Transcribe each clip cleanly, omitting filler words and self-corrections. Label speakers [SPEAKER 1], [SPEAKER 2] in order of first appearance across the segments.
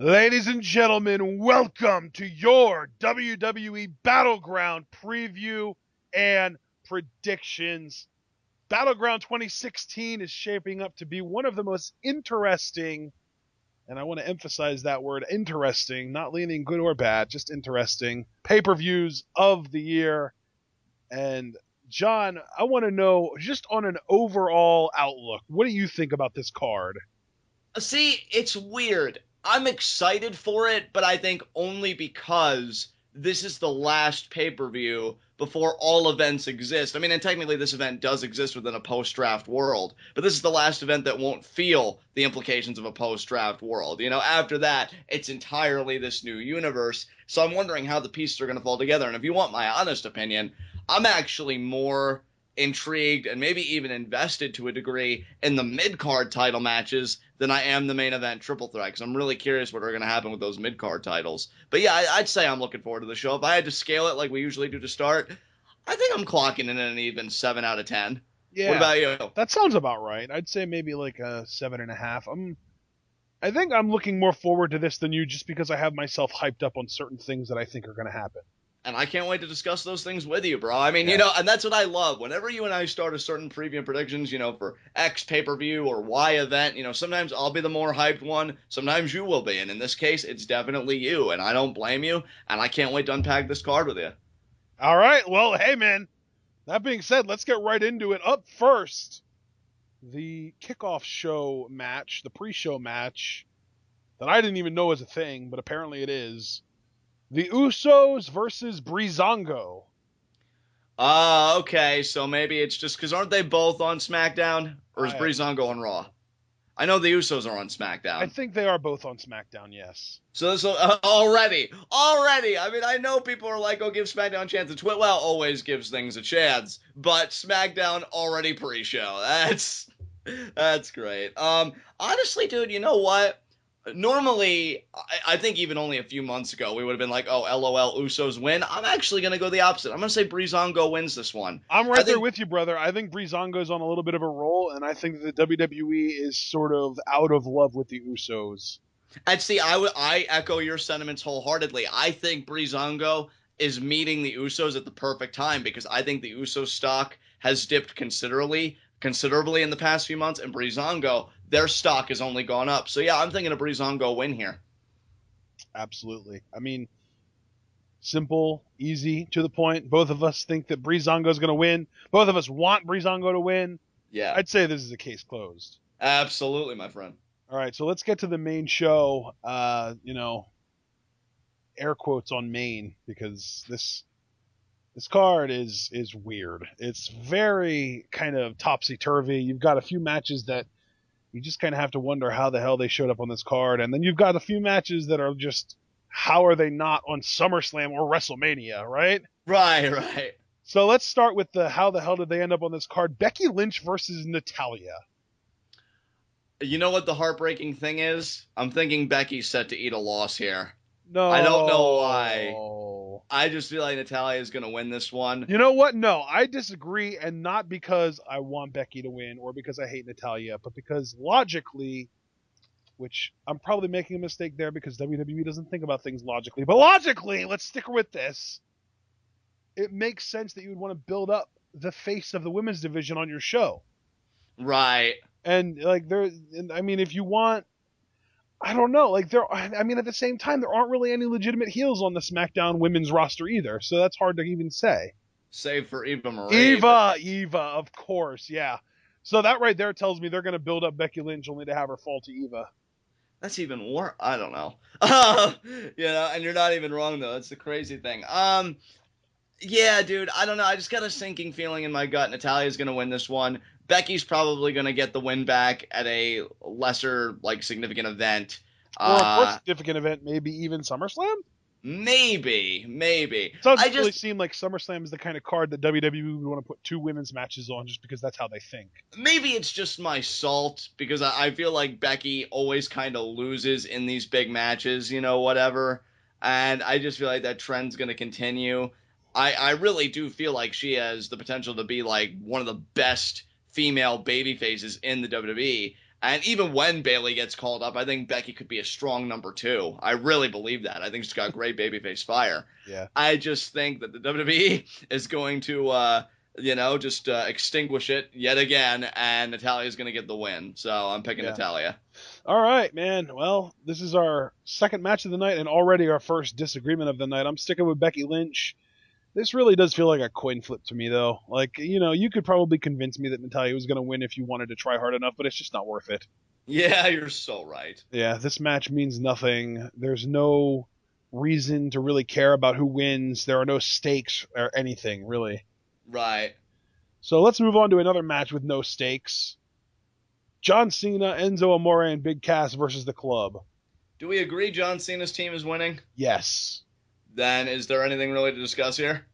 [SPEAKER 1] Ladies and gentlemen, welcome to your WWE Battleground preview and predictions. Battleground 2016 is shaping up to be one of the most interesting, and I want to emphasize that word interesting, not leaning good or bad, just interesting, pay-per-views of the year. And John, I want to know, just on an overall outlook, what do you think about this card?
[SPEAKER 2] See, it's weird. I'm excited for it, but I think only because this is the last pay-per-view before all events exist. I mean, and technically this event does exist within a post-draft world, but this is the last event that won't feel the implications of a post-draft world. After that, it's entirely this new universe. So I'm wondering how the pieces are going to fall together. And if you want my honest opinion, I'm actually more intrigued and maybe even invested to a degree in the mid-card title matches than I am the main event triple threat, because I'm really curious what are going to happen with those mid-card titles. But yeah, I'd say I'm looking forward to the show. If I had to scale it like we usually do to start, I think I'm clocking in at an even 7 out of 10. What
[SPEAKER 1] Yeah,
[SPEAKER 2] about you?
[SPEAKER 1] that sounds about right. I'd say maybe like a 7.5. I think I'm looking more forward to this than you, just because I have myself hyped up on certain things that I think are going to happen.
[SPEAKER 2] And I can't wait to discuss those things with you, bro. I mean,
[SPEAKER 1] Yeah.
[SPEAKER 2] and that's what I love. Whenever you and I start a certain preview predictions, for X pay-per-view or Y event, sometimes I'll be the more hyped one, sometimes you will be. And in this case, it's definitely you, and I don't blame you, and I can't wait to unpack this card with you.
[SPEAKER 1] All right. Well, hey, man. That being said, let's get right into it. Up first, the kickoff show match, the pre-show match that I didn't even know was a thing, but apparently it is. The Usos versus Breezango.
[SPEAKER 2] Okay, so maybe it's just because aren't they both on SmackDown? Or is
[SPEAKER 1] I
[SPEAKER 2] Breezango on Raw? I know the Usos are on
[SPEAKER 1] I
[SPEAKER 2] SmackDown.
[SPEAKER 1] think they are both on SmackDown, yes.
[SPEAKER 2] So already, I mean, I know people are like, "Oh, give SmackDown a chance." Well, always gives things a chance, but SmackDown already pre-show. That's great. Honestly, dude, you know what? Normally, I think even only a few months ago, we would have been like, "Oh, LOL, Usos win." I'm actually gonna go the opposite. I'm gonna say Breezango wins this one.
[SPEAKER 1] I'm
[SPEAKER 2] I
[SPEAKER 1] right there
[SPEAKER 2] think
[SPEAKER 1] with you, brother. I think Breezango's on a little bit of a roll, and I think that the WWE is sort of out of love with the Usos.
[SPEAKER 2] And see, I echo your sentiments wholeheartedly. I think Breezango is meeting the Usos at the perfect time because I think the Usos stock has dipped considerably in the past few months, and Breezango, their stock has only gone up. So yeah, I'm thinking a Breezango win here.
[SPEAKER 1] Absolutely. I mean, simple, easy, to the point. Both of us think that Breezango's going to win. Both of us want Breezango to win.
[SPEAKER 2] Yeah,
[SPEAKER 1] I'd say this is a case closed.
[SPEAKER 2] absolutely, my friend.
[SPEAKER 1] All right, so let's get to the main show. Air quotes on main, because this card is weird. It's very kind of topsy turvy. You've got a few matches that you just kind of have to wonder how the hell they showed up on this card, and then you've got a few matches that are just, how are they not on SummerSlam or WrestleMania, right?
[SPEAKER 2] Right, right.
[SPEAKER 1] So let's start with the how the hell did they end up on this card? Becky Lynch versus Natalya.
[SPEAKER 2] You know what the heartbreaking thing is? I'm thinking Becky's set to eat a loss here. I don't know why.
[SPEAKER 1] No.
[SPEAKER 2] I just feel like Natalya is going to win this one.
[SPEAKER 1] You know what? No, I disagree, and not because I want Becky to win or because I hate Natalya, but because logically, which I'm probably making a mistake there because WWE doesn't think about things logically, but logically, let's stick with this. It makes sense that you would want to build up the face of the women's division on your show.
[SPEAKER 2] Right.
[SPEAKER 1] And I mean, if you want, I don't know, I mean, at the same time, there aren't really any legitimate heels on the SmackDown women's roster either, so that's hard to even say.
[SPEAKER 2] Save for Eva Marie.
[SPEAKER 1] Eva, of course, yeah. So that right there tells me they're going to build up Becky Lynch only to have her fall to Eva.
[SPEAKER 2] That's even worse. I don't know. And you're not even wrong though. That's the crazy thing. Yeah, dude. I don't know. I just got a sinking feeling in my gut. Natalya's gonna win this one. Becky's probably gonna get the win back at a lesser, significant event.
[SPEAKER 1] Or a more significant event, maybe even SummerSlam?
[SPEAKER 2] Maybe.
[SPEAKER 1] It doesn't really seem like SummerSlam is the kind of card that WWE would want to put two women's matches on just because that's how they think.
[SPEAKER 2] Maybe it's just my salt because I feel like Becky always kind of loses in these big matches, whatever. And I just feel like that trend's going to continue. I really do feel like she has the potential to be like one of the best female baby faces in the WWE. And even when Bayley gets called up, I think Becky could be a strong number 2. I really believe that. I think she's got great babyface fire.
[SPEAKER 1] Yeah.
[SPEAKER 2] I just think that the WWE is going to, just extinguish it yet again, and Natalya is going to get the win. So I'm picking Natalya.
[SPEAKER 1] All right, man. Well, this is our second match of the night and already our first disagreement of the night. I'm sticking with Becky Lynch. This really does feel like a coin flip to me, though. Like, you could probably convince me that Natalya was going to win if you wanted to try hard enough, but it's just not worth it.
[SPEAKER 2] Yeah, you're so right.
[SPEAKER 1] Yeah, this match means nothing. There's no reason to really care about who wins. There are no stakes or anything, really.
[SPEAKER 2] Right.
[SPEAKER 1] So let's move on to another match with no stakes. John Cena, Enzo Amore, and Big Cass versus the Club.
[SPEAKER 2] Do we agree John Cena's team is winning?
[SPEAKER 1] Yes.
[SPEAKER 2] Then is there anything really to discuss here?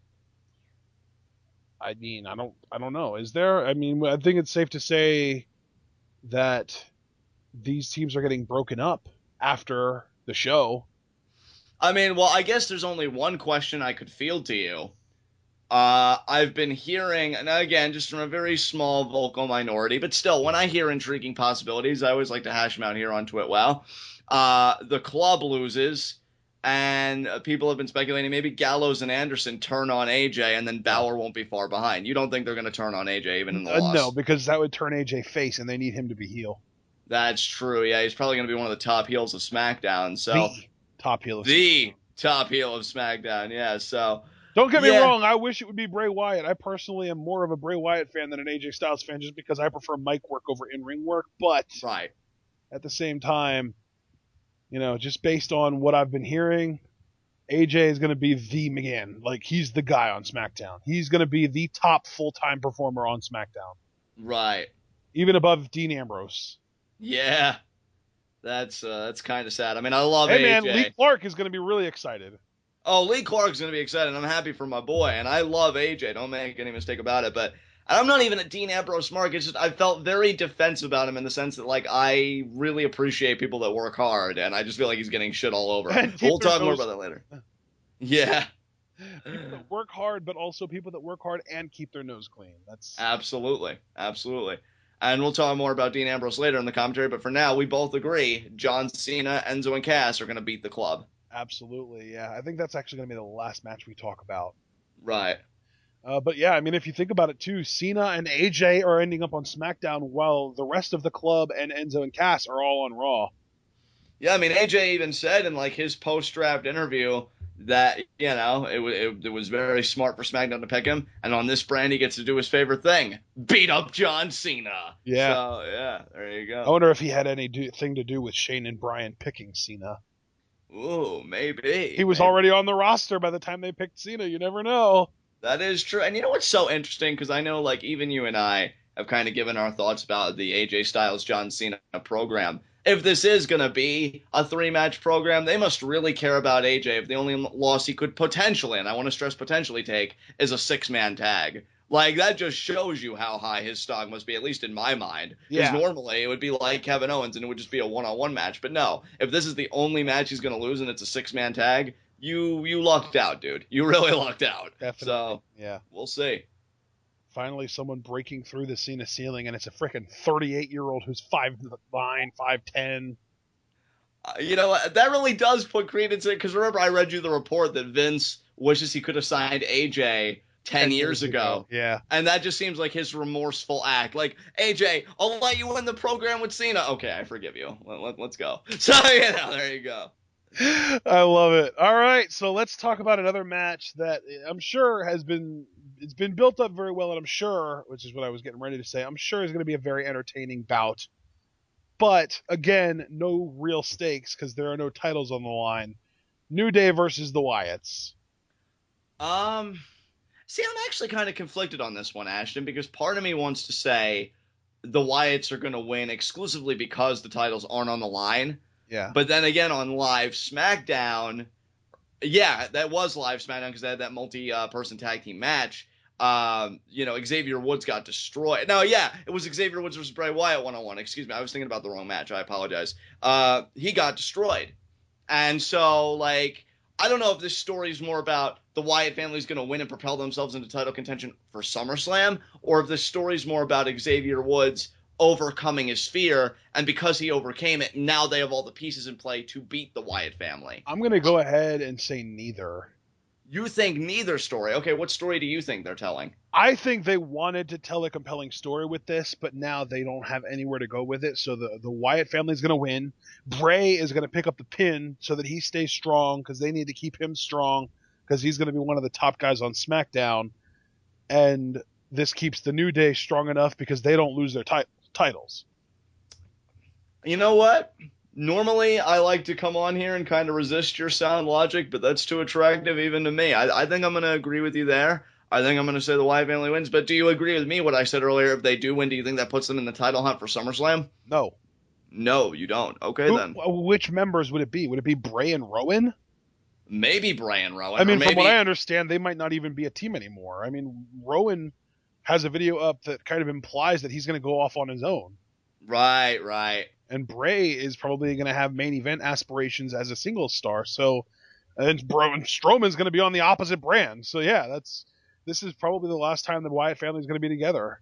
[SPEAKER 1] I mean, I don't know. Is there? I mean, I think it's safe to say that these teams are getting broken up after the show.
[SPEAKER 2] I mean, well, I guess there's only one question I could field to you. I've been hearing, and again, just from a very small vocal minority, but still, when I hear intriguing possibilities, I always like to hash them out here on TwitWell. The Club loses, and people have been speculating maybe Gallows and Anderson turn on AJ, and then Balor won't be far behind. You don't think they're going to turn on AJ even in the loss?
[SPEAKER 1] No, because that would turn AJ face, and they need him to be heel.
[SPEAKER 2] That's true. Yeah, he's probably going to be one of the top heels of SmackDown. So
[SPEAKER 1] the top heel of
[SPEAKER 2] SmackDown. Yeah. So
[SPEAKER 1] don't get me wrong. I wish it would be Bray Wyatt. I personally am more of a Bray Wyatt fan than an AJ Styles fan, just because I prefer mic work over in-ring work. But at the same time, just based on what I've been hearing, AJ is going to be the man. Like, he's the guy on SmackDown. He's going to be the top full-time performer on SmackDown.
[SPEAKER 2] Right.
[SPEAKER 1] Even above Dean Ambrose.
[SPEAKER 2] Yeah. That's kind of sad. I mean, I love
[SPEAKER 1] AJ.
[SPEAKER 2] Hey,
[SPEAKER 1] man, Lee Clark is going to be really excited.
[SPEAKER 2] Oh, Lee Clark's going to be excited. I'm happy for my boy, and I love AJ. Don't make any mistake about it. But I'm not even a Dean Ambrose mark. It's just I felt very defensive about him in the sense that, like, I really appreciate people that work hard, and I just feel like he's getting shit all over. We'll talk more about that later. Yeah.
[SPEAKER 1] People that work hard, but also people that work hard and keep their nose clean. That's
[SPEAKER 2] absolutely. And we'll talk more about Dean Ambrose later in the commentary, but for now, we both agree John Cena, Enzo, and Cass are going to beat the Club.
[SPEAKER 1] Absolutely, yeah. I think that's actually going to be the last match we talk about.
[SPEAKER 2] Right.
[SPEAKER 1] But yeah, I mean, if you think about it too, Cena and AJ are ending up on SmackDown while the rest of the Club and Enzo and Cass are all on Raw.
[SPEAKER 2] Yeah, I mean, AJ even said in, like, his post-draft interview that, it was very smart for SmackDown to pick him, and on this brand he gets to do his favorite thing, beat up John Cena.
[SPEAKER 1] Yeah.
[SPEAKER 2] So, yeah, there you go.
[SPEAKER 1] I wonder if he had anything to do with Shane and Bryan picking Cena.
[SPEAKER 2] Ooh, maybe.
[SPEAKER 1] He was already on the roster by the time they picked Cena. You never know.
[SPEAKER 2] That is true. And you know what's so interesting? Because I know, like, even you and I have kind of given our thoughts about the AJ Styles John Cena program. If this is going to be a 3-match program, they must really care about AJ if the only loss he could potentially, and I want to stress potentially, take is a 6-man tag. Like, that just shows you how high his stock must be, at least in my mind. Because normally it would be like Kevin Owens and it would just be a one-on-one match. But no, if this is the only match he's going to lose and it's a 6-man tag, you lucked out, dude. You really lucked out.
[SPEAKER 1] Definitely. So,
[SPEAKER 2] yeah, we'll see.
[SPEAKER 1] Finally, someone breaking through the Cena ceiling, and it's a freaking 38-year-old who's 5'9", 5'10".
[SPEAKER 2] That really does put credence in it, because remember I read you the report that Vince wishes he could have signed AJ 10 years ago.
[SPEAKER 1] Yeah.
[SPEAKER 2] And that just seems like his remorseful act. Like, AJ, I'll let you win the program with Cena. Okay, I forgive you. Let's go. So, there you go.
[SPEAKER 1] I love it. All right, so let's talk about another match that I'm sure it's been built up very well, and I'm sure, which is what I was getting ready to say, I'm sure is going to be a very entertaining bout. But, again, no real stakes because there are no titles on the line. New Day versus the Wyatts.
[SPEAKER 2] See, I'm actually kind of conflicted on this one, Ashton, because part of me wants to say the Wyatts are going to win exclusively because the titles aren't on the line.
[SPEAKER 1] Yeah.
[SPEAKER 2] But then again, on Live SmackDown, yeah, that was Live SmackDown because they had that multi-person tag team match. Xavier Woods got destroyed. No, yeah, it was Xavier Woods versus Bray Wyatt one-on-one. Excuse me, I was thinking about the wrong match. I apologize. He got destroyed. And so, like, I don't know if this story is more about the Wyatt family is going to win and propel themselves into title contention for SummerSlam, or if this story is more about Xavier Woods overcoming his fear, and because he overcame it, now they have all the pieces in play to beat the Wyatt family.
[SPEAKER 1] I'm going to go ahead and say neither.
[SPEAKER 2] You think neither story. Okay, what story do you think they're telling?
[SPEAKER 1] I think they wanted to tell a compelling story with this, but now they don't have anywhere to go with it. So the Wyatt family is going to win. Bray is going to pick up the pin so that he stays strong because they need to keep him strong because he's going to be one of the top guys on SmackDown. And this keeps the New Day strong enough because they don't lose their titles.
[SPEAKER 2] You know what? Normally, I like to come on here and kind of resist your sound logic, but that's too attractive even to me. I think I'm going to agree with you there. I think I'm going to say the Wyatt family wins. But do you agree with me what I said earlier? If they do win, do you think that puts them in the title hunt for SummerSlam?
[SPEAKER 1] No.
[SPEAKER 2] No, you don't. Okay, then.
[SPEAKER 1] Which members would it be? Would it be Bray and Rowan?
[SPEAKER 2] Maybe Bray and Rowan.
[SPEAKER 1] I mean, from what I understand, they might not even be a team anymore. I mean, Rowan has a video up that kind of implies that he's going to go off on his own.
[SPEAKER 2] Right, right.
[SPEAKER 1] And Bray is probably going to have main event aspirations as a singles star. So, and Strowman's going to be on the opposite brand. So yeah, this is probably the last time the Wyatt family is going to be together.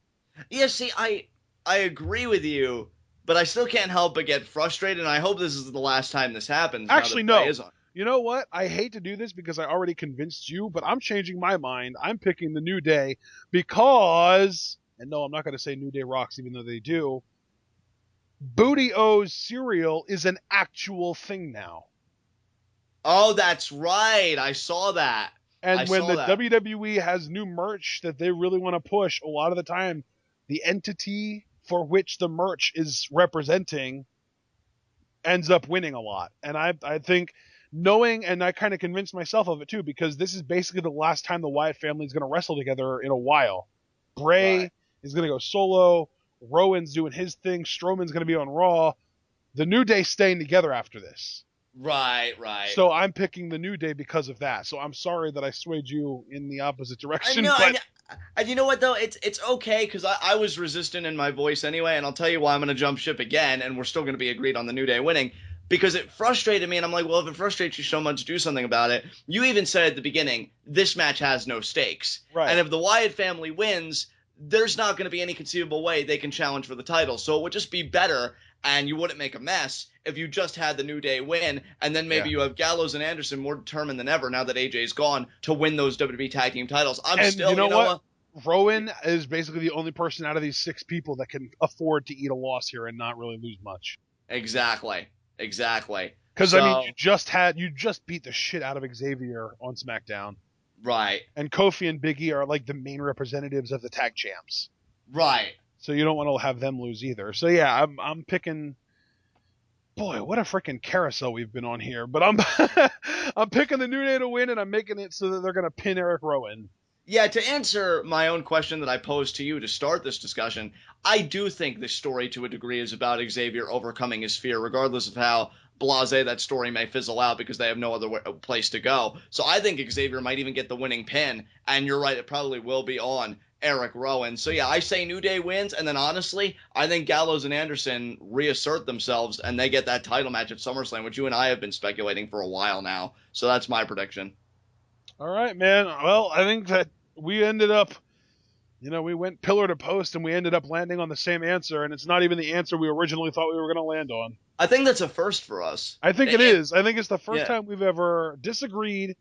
[SPEAKER 2] Yeah, see, I agree with you, but I still can't help but get frustrated. And I hope this is the last time this happens.
[SPEAKER 1] Actually, no. You know what? I hate to do this because I already convinced you, but I'm changing my mind. I'm picking the New Day because, and no, I'm not going to say New Day rocks, even though they do. Booty O's cereal is an actual thing now.
[SPEAKER 2] Oh, that's right. I saw that.
[SPEAKER 1] And when the WWE has new merch that they really want to push, a lot of the time, the entity for which the merch is representing ends up winning a lot. And I think knowing, and I kind of convinced myself of it too, because this is basically the last time the Wyatt family is going to wrestle together in a while. Bray is going to go solo. Rowan's doing his thing. Strowman's going to be on Raw. The New Day staying together after this.
[SPEAKER 2] Right, right.
[SPEAKER 1] So I'm picking the New Day because of that. So I'm sorry that I swayed you in the opposite direction.
[SPEAKER 2] And you know what, though? It's okay, because I was resistant in my voice anyway, and I'll tell you why I'm going to jump ship again, and we're still going to be agreed on the New Day winning, because it frustrated me, and I'm like, well, if it frustrates you so much, do something about it. You even said at the beginning, this match has no stakes.
[SPEAKER 1] Right.
[SPEAKER 2] And if the Wyatt family wins, there's not going to be any conceivable way they can challenge for the title. So it would just be better, and you wouldn't make a mess if you just had the New Day win, and then maybe you have Gallows and Anderson more determined than ever now that AJ's gone to win those WWE Tag Team titles.
[SPEAKER 1] You know what? Rowan is basically the only person out of these 6 people that can afford to eat a loss here and not really lose much.
[SPEAKER 2] Exactly.
[SPEAKER 1] Because, I mean, you just beat the shit out of Xavier on SmackDown.
[SPEAKER 2] Right.
[SPEAKER 1] And Kofi and Big E are like the main representatives of the tag champs.
[SPEAKER 2] Right.
[SPEAKER 1] So you don't want to have them lose either. So yeah, I'm picking. Boy, what a freaking carousel we've been on here. But I'm picking the New Day to win, and I'm making it so that they're going to pin Eric Rowan.
[SPEAKER 2] Yeah, to answer my own question that I posed to you to start this discussion, I do think this story to a degree is about Xavier overcoming his fear, regardless of how blasé that story may fizzle out because they have no other place to go. So I think Xavier might even get the winning pin, and you're right, it probably will be on Eric Rowan. So yeah, I say New Day wins, and then honestly, I think Gallows and Anderson reassert themselves, and they get that title match at SummerSlam, which you and I have been speculating for a while now. So that's my prediction.
[SPEAKER 1] All right, man. Well, I think that we ended up, we went pillar to post, and we ended up landing on the same answer, and it's not even the answer we originally thought we were going to land on.
[SPEAKER 2] I think that's a first for us.
[SPEAKER 1] I think it is. I think it's the first time we've ever disagreed,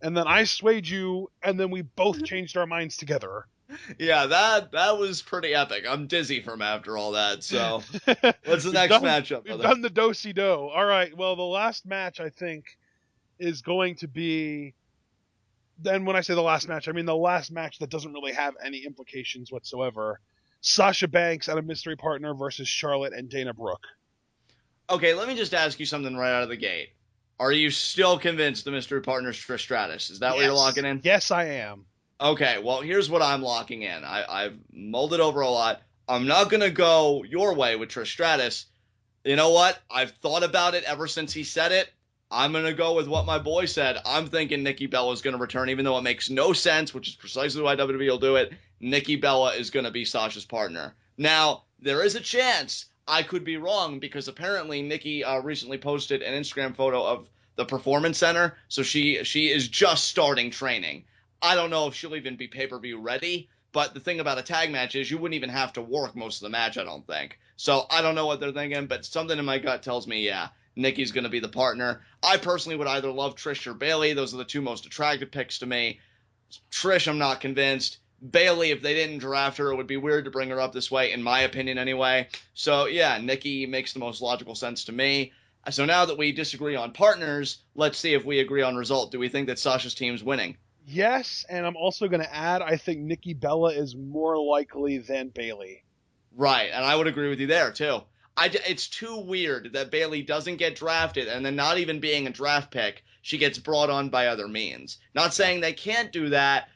[SPEAKER 1] and then I swayed you, and then we both changed our minds together.
[SPEAKER 2] Yeah, that was pretty epic. I'm dizzy from after all that, so what's the next matchup, brother?
[SPEAKER 1] We've done the do-si-do. All right, well, the last match, I think, is going to be... Then when I say the last match, I mean the last match that doesn't really have any implications whatsoever. Sasha Banks and a mystery partner versus Charlotte and Dana Brooke.
[SPEAKER 2] Okay, let me just ask you something right out of the gate. Are you still convinced the mystery partner's Trish Stratus? Is that what you're locking in?
[SPEAKER 1] Yes, I am.
[SPEAKER 2] Okay, well, here's what I'm locking in. I've mulled it over a lot. I'm not going to go your way with Trish Stratus. You know what? I've thought about it ever since he said it. I'm going to go with what my boy said. I'm thinking Nikki Bella is going to return, even though it makes no sense, which is precisely why WWE will do it. Nikki Bella is going to be Sasha's partner. Now, there is a chance I could be wrong, because apparently Nikki recently posted an Instagram photo of the Performance Center, so she is just starting training. I don't know if she'll even be pay-per-view ready, But the thing about a tag match is you wouldn't even have to work most of the match, I don't think. So I don't know what they're thinking, but something in my gut tells me, yeah, Nikki's going to be the partner. I personally would either love Trish or Bayley. Those are the two most attractive picks to me. Trish, I'm not convinced. Bayley, if they didn't draft her, it would be weird to bring her up this way, in my opinion anyway. So, yeah, Nikki makes the most logical sense to me. So now that we disagree on partners, let's see if we agree on result. Do we think that Sasha's team's winning?
[SPEAKER 1] Yes, and I'm also going to add, I think Nikki Bella is more likely than Bayley.
[SPEAKER 2] Right, and I would agree with you there, too. It's too weird that Bayley doesn't get drafted, and then not even being a draft pick, she gets brought on by other means. Not saying they can't do that,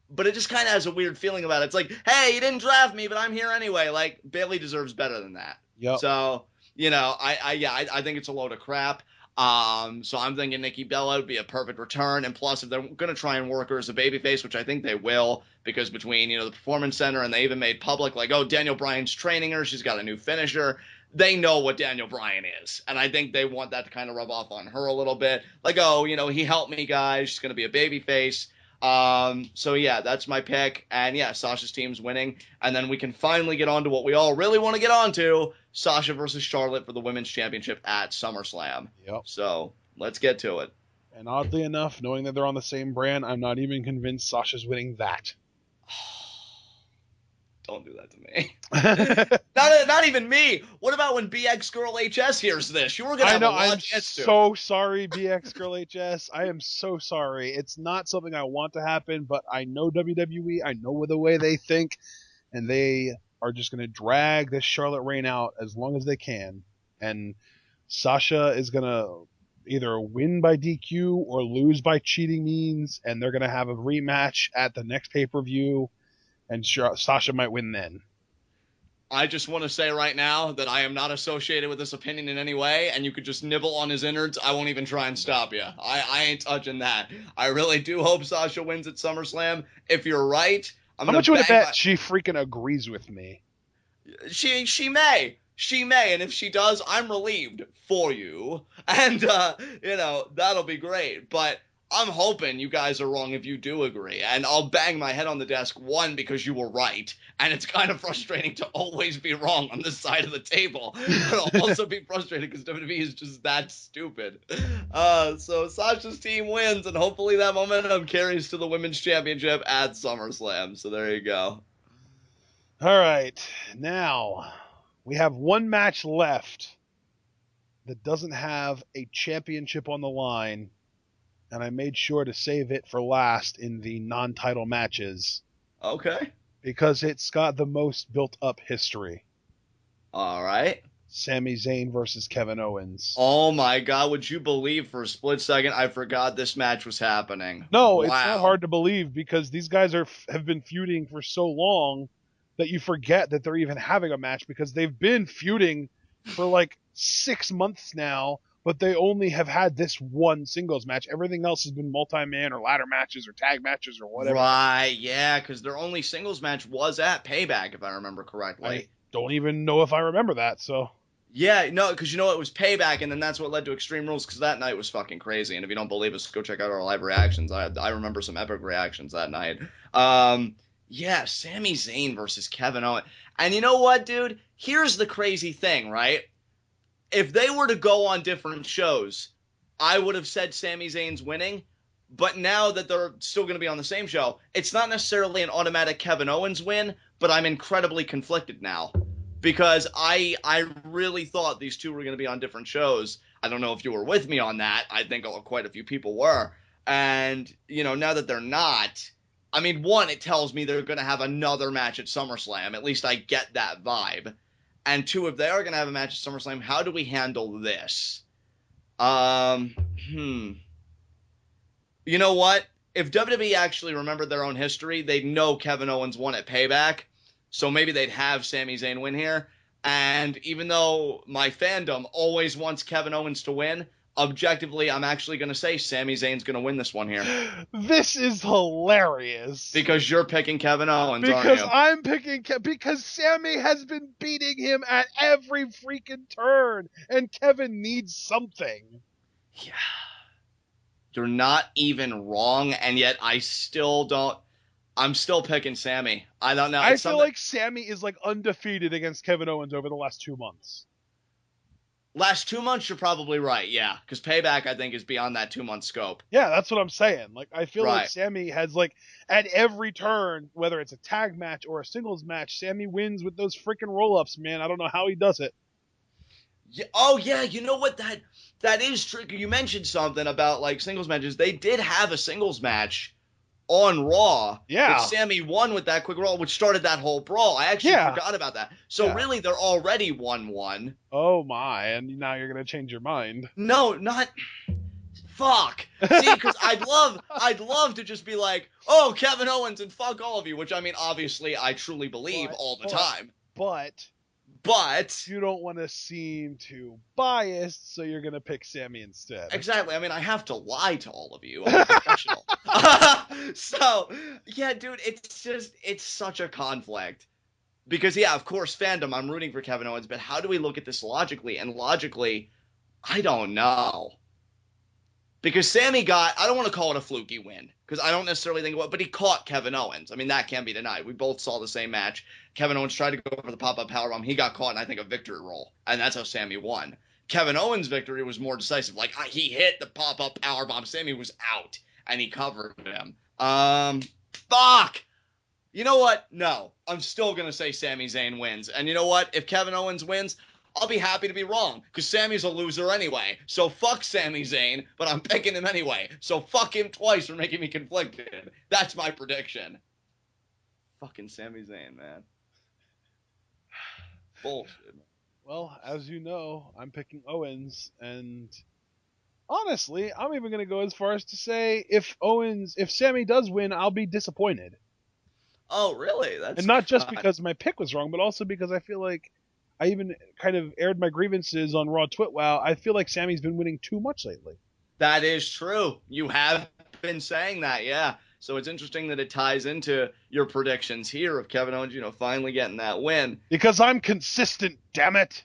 [SPEAKER 2] but it just kind of has a weird feeling about it. It's like, hey, you didn't draft me, but I'm here anyway. Like, Bayley deserves better than that.
[SPEAKER 1] Yep.
[SPEAKER 2] So, I think it's a load of crap. So I'm thinking Nikki Bella would be a perfect return. And plus, if they're going to try and work her as a babyface, which I think they will, because between, the Performance Center and they even made public, like, oh, Daniel Bryan's training her. She's got a new finisher. They know what Daniel Bryan is. And I think they want that to kind of rub off on her a little bit. Like, oh, he helped me, guys. She's going to be a babyface. So yeah, that's my pick. And yeah, Sasha's team's winning. And then we can finally get on to what we all really want to get on to, Sasha versus Charlotte for the Women's Championship at SummerSlam.
[SPEAKER 1] Yep.
[SPEAKER 2] So let's get to it.
[SPEAKER 1] And oddly enough, knowing that they're on the same brand, I'm not even convinced Sasha's winning that.
[SPEAKER 2] Don't do that to me. not even me. What about when BX Girl HS hears this? You were going to have a lot
[SPEAKER 1] I'm so sorry, BX Girl HS. I am so sorry. It's not something I want to happen, but I know WWE. I know the way they think, and they are just going to drag this Charlotte reign out as long as they can. And Sasha is going to either win by DQ or lose by cheating means, and they're going to have a rematch at the next pay-per-view. And Sasha might win then.
[SPEAKER 2] I just want to say right now that I am not associated with this opinion in any way, and you could just nibble on his innards. I won't even try and stop you. I ain't touching that. I really do hope Sasha wins at SummerSlam. If you're right,
[SPEAKER 1] how much would I bet she freaking agrees with me?
[SPEAKER 2] She may. She may, and if she does, I'm relieved for you. And, that'll be great. But I'm hoping you guys are wrong if you do agree. And I'll bang my head on the desk, one, because you were right. And it's kind of frustrating to always be wrong on this side of the table. But I'll also be frustrated because WWE is just that stupid. So Sasha's team wins, and hopefully that momentum carries to the Women's Championship at SummerSlam. So there you go.
[SPEAKER 1] All right. Now, we have one match left that doesn't have a championship on the line. And I made sure to save it for last in the non-title matches.
[SPEAKER 2] Okay.
[SPEAKER 1] Because it's got the most built-up history.
[SPEAKER 2] All right.
[SPEAKER 1] Sami Zayn versus Kevin Owens.
[SPEAKER 2] Oh my God, would you believe for a split second I forgot this match was happening?
[SPEAKER 1] No,
[SPEAKER 2] wow.
[SPEAKER 1] It's not hard to believe because these guys have been feuding for so long that you forget that they're even having a match because they've been feuding for like 6 months now. But they only have had this one singles match. Everything else has been multi-man or ladder matches or tag matches or whatever.
[SPEAKER 2] Right, yeah, because their only singles match was at Payback, if I remember correctly.
[SPEAKER 1] I don't even know if I remember that, so.
[SPEAKER 2] Yeah, no, because it was Payback, and then that's what led to Extreme Rules, because that night was fucking crazy. And if you don't believe us, go check out our live reactions. I remember some epic reactions that night. Yeah, Sami Zayn versus Kevin Owens. And you know what, dude? Here's the crazy thing, right? If they were to go on different shows, I would have said Sami Zayn's winning. But now that they're still going to be on the same show, it's not necessarily an automatic Kevin Owens win, but I'm incredibly conflicted now. Because I really thought these two were going to be on different shows. I don't know if you were with me on that. I think quite a few people were. And, now that they're not, I mean, one, it tells me they're going to have another match at SummerSlam. At least I get that vibe. And two, if they are going to have a match at SummerSlam, how do we handle this? You know what? If WWE actually remembered their own history, they'd know Kevin Owens won at Payback. So maybe they'd have Sami Zayn win here. And even though my fandom always wants Kevin Owens to win, objectively, I'm actually going to say Sami Zayn's going to win this one here.
[SPEAKER 1] This is hilarious.
[SPEAKER 2] Because you're picking Kevin Owens,
[SPEAKER 1] because
[SPEAKER 2] aren't you?
[SPEAKER 1] I'm picking because Sami has been beating him at every freaking turn, and Kevin needs something.
[SPEAKER 2] Yeah. You're not even wrong, and yet I still don't. I'm still picking Sami. I don't know.
[SPEAKER 1] I
[SPEAKER 2] It's
[SPEAKER 1] feel
[SPEAKER 2] something.
[SPEAKER 1] like Sami is like undefeated against Kevin Owens over the last 2 months.
[SPEAKER 2] Last 2 months, you're probably right. Yeah, because Payback, I think, is beyond that 2 month scope.
[SPEAKER 1] Yeah, that's what I'm saying. Like, I feel like
[SPEAKER 2] Right.
[SPEAKER 1] Sami has, like, at every turn, whether it's a tag match or a singles match, Sami wins with those freaking roll-ups, man. I don't know how he does it.
[SPEAKER 2] Yeah, oh yeah, you know what? That is tricky. You mentioned something about like singles matches. They did have a singles match on Raw that
[SPEAKER 1] Yeah.
[SPEAKER 2] Sami won with that quick roll, which started that whole brawl. I actually
[SPEAKER 1] Yeah.
[SPEAKER 2] forgot about that. So
[SPEAKER 1] Yeah.
[SPEAKER 2] really, they're already 1-1.
[SPEAKER 1] Oh my, and now you're gonna change your mind.
[SPEAKER 2] No, not fuck. See, because I'd love to just be like, oh, Kevin Owens and fuck all of you, which I mean, obviously, I truly believe all the time.
[SPEAKER 1] But
[SPEAKER 2] But
[SPEAKER 1] you don't want to seem too biased, so you're gonna pick Sami instead.
[SPEAKER 2] exactly. I mean, I have to lie to all of you. I'm a professional. So, yeah, dude, it's such a conflict. Because, yeah, of course, fandom, I'm rooting for Kevin Owens, but how do we look at this logically? And logically, I don't know. Because Sami got, I don't want to call it a fluky win, because I don't necessarily think it was, but he caught Kevin Owens. I mean, that can't be denied. We both saw the same match. Kevin Owens tried to go for the pop-up powerbomb. He got caught in, I think, a victory roll, and that's how Sami won. Kevin Owens' victory was more decisive. Like, he hit the pop-up powerbomb. Sami was out, and he covered him. Fuck! You know what? No. I'm still going to say Sami Zayn wins. And you know what? If Kevin Owens wins, I'll be happy to be wrong, because Sami's a loser anyway. So fuck Sami Zayn, but I'm picking him anyway. So fuck him twice for making me conflicted. That's my prediction. Fucking Sami Zayn, man. Bullshit.
[SPEAKER 1] Well, as you know, I'm picking Owens, and honestly, I'm even gonna go as far as to say if Sami does win, I'll be disappointed.
[SPEAKER 2] Oh, really? That's
[SPEAKER 1] And not just because my pick was wrong, but also because I feel like I even kind of aired my grievances on Raw Twitwow. I feel like Sami's been winning too much lately.
[SPEAKER 2] That is true. You have been saying that, yeah. So it's interesting that it ties into your predictions here of Kevin Owens, finally getting that win.
[SPEAKER 1] Because I'm consistent, damn it.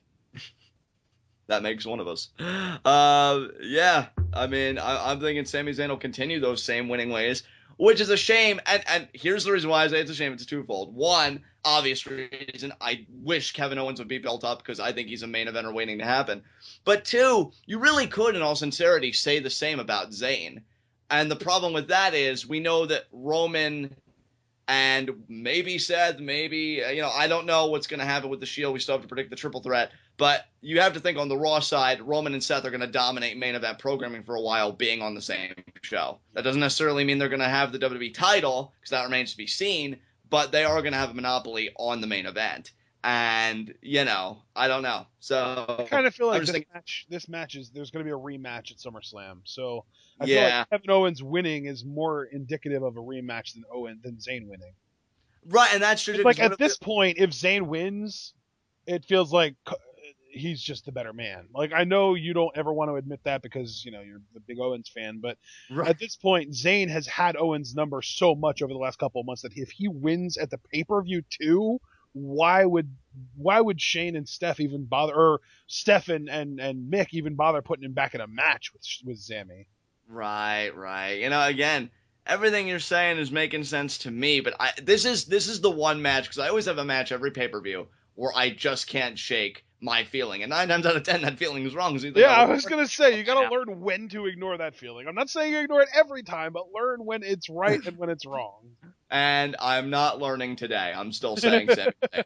[SPEAKER 2] That makes one of us. Yeah. I mean, I'm thinking Sami Zayn will continue those same winning ways, which is a shame. And here's the reason why I say it's a shame. It's twofold. One, obvious reason, I wish Kevin Owens would be built up because I think he's a main eventer waiting to happen. But two, you really could, in all sincerity, say the same about Zayn. And the problem with that is we know that Roman and maybe Seth, maybe, I don't know what's going to happen with the Shield. We still have to predict the triple threat. But you have to think on the Raw side, Roman and Seth are going to dominate main event programming for a while being on the same show. That doesn't necessarily mean they're going to have the WWE title, because that remains to be seen, but they are going to have a monopoly on the main event. And, I don't know. So
[SPEAKER 1] I kind of feel like
[SPEAKER 2] this
[SPEAKER 1] match is, there's going to be a rematch at SummerSlam. So I feel
[SPEAKER 2] yeah.
[SPEAKER 1] like Kevin Owens winning is more indicative of a rematch than Zayn winning.
[SPEAKER 2] Right, and that's true.
[SPEAKER 1] It's like at this point, if Zayn wins, it feels like he's just the better man. Like, I know you don't ever want to admit that because, you're the big Owens fan, but
[SPEAKER 2] right.
[SPEAKER 1] At this point, Zayn has had Owens' number so much over the last couple of months that if he wins at the pay-per-view too, why would Shane and Steph even bother, or Steph and Mick even bother putting him back in a match with Sami?
[SPEAKER 2] Right. Again, everything you're saying is making sense to me, but this is the one match, because I always have a match every pay-per-view where I just can't shake my feeling, and 9 times out of 10 that feeling is wrong.
[SPEAKER 1] Yeah, I was gonna say, you gotta learn when to ignore that feeling. I'm not saying you ignore it every time, but learn when it's right and when it's wrong.
[SPEAKER 2] And I'm not learning today. I'm still saying Sami Zayn.